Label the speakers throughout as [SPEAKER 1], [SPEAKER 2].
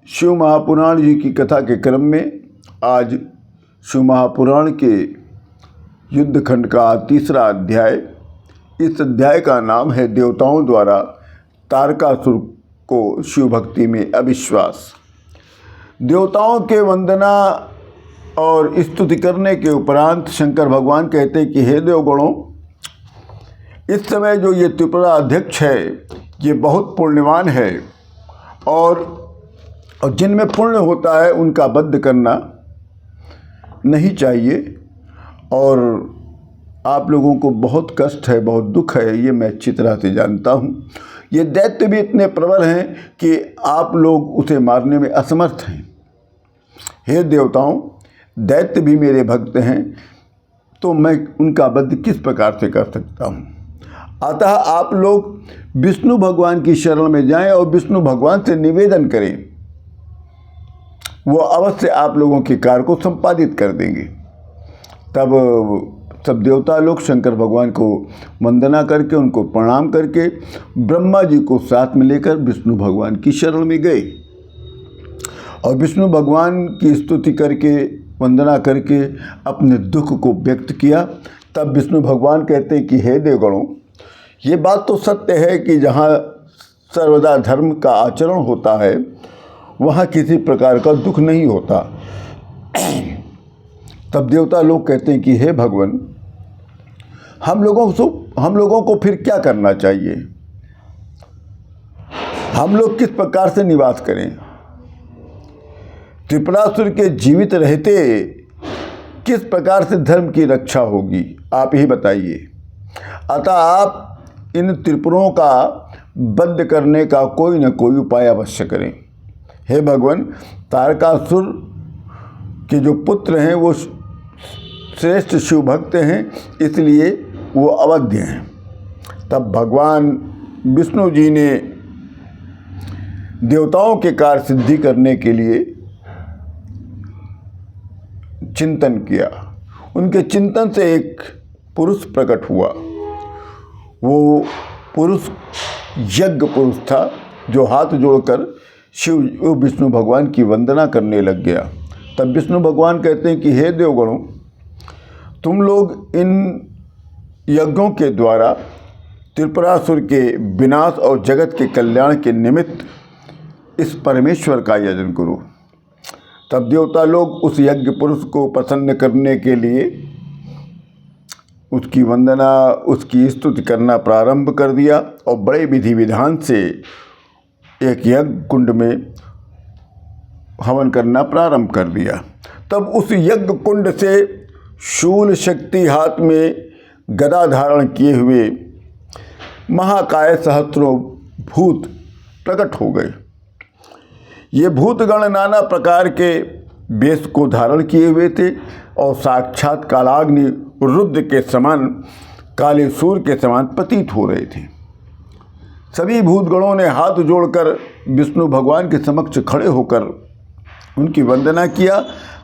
[SPEAKER 1] शिव महापुराण जी की कथा के क्रम में आज शिव महापुराण के युद्धखंड का तीसरा अध्याय। इस अध्याय का नाम है देवताओं द्वारा तारकासुर को शिव भक्ति में अविश्वास। देवताओं के वंदना और स्तुति करने के उपरांत शंकर भगवान कहते हैं कि हे देवगणों, इस समय जो ये त्रिपुरा अध्यक्ष है ये बहुत पुण्यवान है और जिनमें पुण्य होता है उनका वध करना नहीं चाहिए। और आप लोगों को बहुत कष्ट है, बहुत दुख है, ये मैं अच्छी तरह से जानता हूँ। ये दैत्य भी इतने प्रबल हैं कि आप लोग उसे मारने में असमर्थ हैं। हे देवताओं, दैत्य भी मेरे भक्त हैं, तो मैं उनका वध किस प्रकार से कर सकता हूँ। अतः आप लोग विष्णु भगवान की शरण में जाएं और विष्णु भगवान से निवेदन करें, वो अवश्य आप लोगों के कार्य को संपादित कर देंगे। तब सब देवता लोग शंकर भगवान को वंदना करके, उनको प्रणाम करके ब्रह्मा जी को साथ में लेकर विष्णु भगवान की शरण में गए और विष्णु भगवान की स्तुति करके, वंदना करके अपने दुख को व्यक्त किया। तब विष्णु भगवान कहते हैं कि हे देवगणों, ये बात तो सत्य है कि जहाँ सर्वदा धर्म का आचरण होता है वहाँ किसी प्रकार का दुख नहीं होता। तब देवता लोग कहते हैं कि हे भगवान, हम लोगों को फिर क्या करना चाहिए, हम लोग किस प्रकार से निवास करें, त्रिपुरासुर के जीवित रहते किस प्रकार से धर्म की रक्षा होगी, आप ही बताइए। अतः आप इन त्रिपुरों का वध करने का कोई न कोई उपाय अवश्य करें। हे भगवान, तारकासुर के जो पुत्र हैं वो श्रेष्ठ शिव भक्त हैं, इसलिए वो अवध्य हैं। तब भगवान विष्णु जी ने देवताओं के कार्य सिद्धि करने के लिए चिंतन किया। उनके चिंतन से एक पुरुष प्रकट हुआ। वो पुरुष यज्ञ पुरुष था जो हाथ जोड़कर शिव विष्णु भगवान की वंदना करने लग गया। तब विष्णु भगवान कहते हैं कि हे देवगणों, तुम लोग इन यज्ञों के द्वारा त्रिपुरासुर के विनाश और जगत के कल्याण के निमित्त इस परमेश्वर का यजन करो। तब देवता लोग उस यज्ञ पुरुष को प्रसन्न करने के लिए उसकी वंदना, उसकी स्तुति करना प्रारंभ कर दिया और बड़े विधि विधान से एक यज्ञ कुंड में हवन करना प्रारंभ कर दिया। तब उस यज्ञ कुंड से शूल शक्ति हाथ में गदा धारण किए हुए महाकाय सहस्रों भूत प्रकट हो गए। ये भूतगण नाना प्रकार के वेश को धारण किए हुए थे और साक्षात कालाग्नि रुद्र के समान, काले सूर्य के समान प्रतीत हो रहे थे। सभी भूतगणों ने हाथ जोड़कर विष्णु भगवान के समक्ष खड़े होकर उनकी वंदना किया।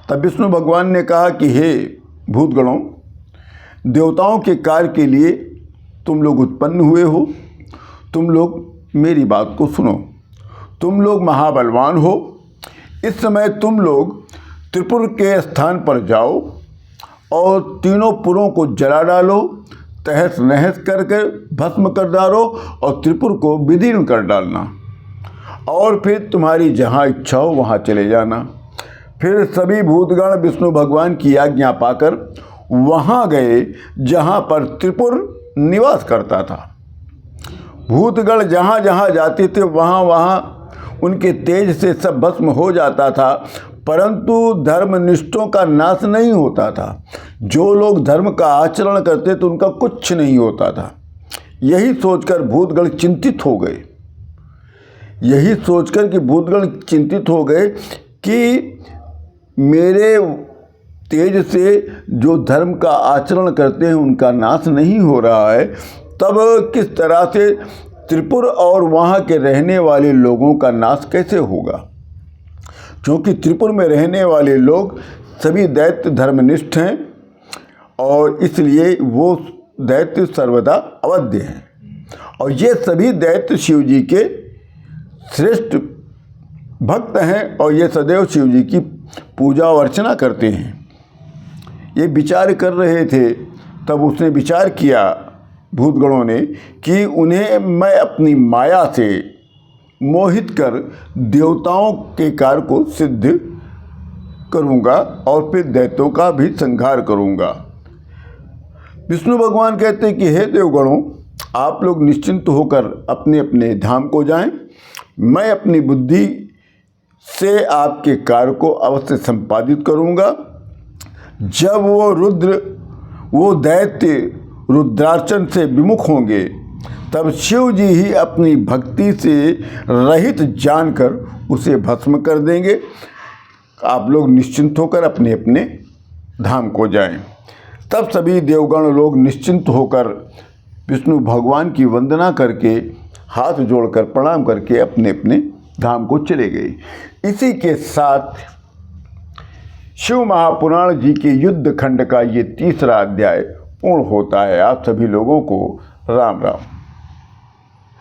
[SPEAKER 1] तब विष्णु भगवान ने कहा कि हे भूतगणों, देवताओं के कार्य के लिए तुम लोग उत्पन्न हुए हो, तुम लोग मेरी बात को सुनो। तुम लोग महाबलवान हो। इस समय तुम लोग त्रिपुर के स्थान पर जाओ और तीनों पुरों को जला डालो, तहस नहस करके भस्म कर डालो और त्रिपुर को विदीर्ण कर डालना और फिर तुम्हारी जहाँ इच्छा हो वहाँ चले जाना। फिर सभी भूतगण विष्णु भगवान की आज्ञा पाकर वहाँ गए जहाँ पर त्रिपुर निवास करता था। भूतगण जहाँ जहाँ जाते थे वहाँ वहाँ उनके तेज से सब भस्म हो जाता था, परंतु धर्मनिष्ठों का नाश नहीं होता था। जो लोग धर्म का आचरण करते तो उनका कुछ नहीं होता था। यही सोचकर भूतगण चिंतित हो गए। यही सोचकर कि भूतगण चिंतित हो गए कि मेरे तेज से जो धर्म का आचरण करते हैं उनका नाश नहीं हो रहा है, तब किस तरह से त्रिपुर और वहाँ के रहने वाले लोगों का नाश कैसे होगा। क्योंकि त्रिपुर में रहने वाले लोग सभी दैत्य धर्मनिष्ठ हैं और इसलिए वो दैत्य सर्वदा अवध्य हैं और ये सभी दैत्य शिव जी के श्रेष्ठ भक्त हैं और ये सदैव शिव जी की पूजा और अर्चना करते हैं। ये विचार कर रहे थे, तब उसने विचार किया भूतगणों ने कि उन्हें मैं अपनी माया से मोहित कर देवताओं के कार्य को सिद्ध करूंगा और फिर दैत्यों का भी संहार करूंगा। विष्णु भगवान कहते हैं कि हे देवगणों, आप लोग निश्चिंत होकर अपने अपने धाम को जाएं। मैं अपनी बुद्धि से आपके कार्य को अवश्य संपादित करूंगा। जब वो दैत्य रुद्रार्चन से विमुख होंगे, तब शिव जी ही अपनी भक्ति से रहित जानकर उसे भस्म कर देंगे। आप लोग निश्चिंत होकर अपने अपने धाम को जाएं। तब सभी देवगण लोग निश्चिंत होकर विष्णु भगवान की वंदना करके, हाथ जोड़कर प्रणाम करके अपने अपने धाम को चले गए। इसी के साथ शिव महापुराण जी के युद्ध खंड का ये तीसरा अध्याय पूर्ण होता है। आप सभी लोगों को राम राम।